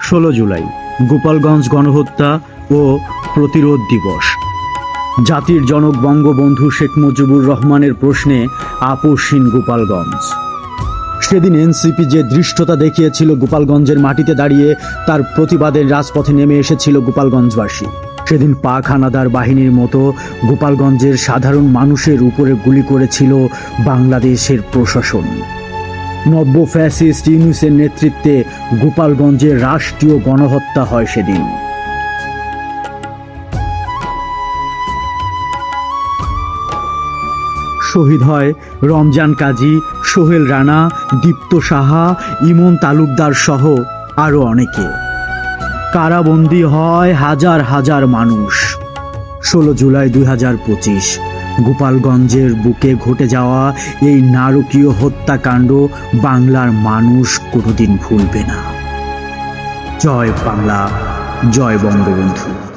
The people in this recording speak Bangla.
16 জুলাই গোপালগঞ্জ গণহত্যা ও প্রতিরোধ দিবস। জাতির জনক বঙ্গবন্ধু শেখ মুজিবুর রহমানের প্রশ্নে আপোষহীন গোপালগঞ্জ। সেদিন এনসিপি যে ধৃষ্টতা দেখিয়েছিল, গোপালগঞ্জের মাটিতে দাঁড়িয়ে তার প্রতিবাদের রাজপথে নেমে এসেছিল গোপালগঞ্জবাসী। সেদিন পাক হানাদার বাহিনীর মতো গোপালগঞ্জের সাধারণ মানুষের উপরে গুলি করেছিল বাংলাদেশের প্রশাসন। নব্য ফ্যাসিস্ট ইউনূসের নেতৃত্বে গোপালগঞ্জে রাষ্ট্রীয় গণহত্যা হয় সেদিন। শহীদ হয় রমজান কাজী, সোহেল রানা, দীপ্ত সাহা, ইমন তালুকদার সহ আরও অনেকে। কারাবন্দী হয় হাজার হাজার মানুষ। 16 জুলাই 2025 গোপালগঞ্জের বুকে ঘটে যাওয়া এই নারকীয় হত্যাকাণ্ড বাংলার মানুষ কোনোদিন ভুলবে না। জয় বাংলা, জয় বঙ্গবন্ধু।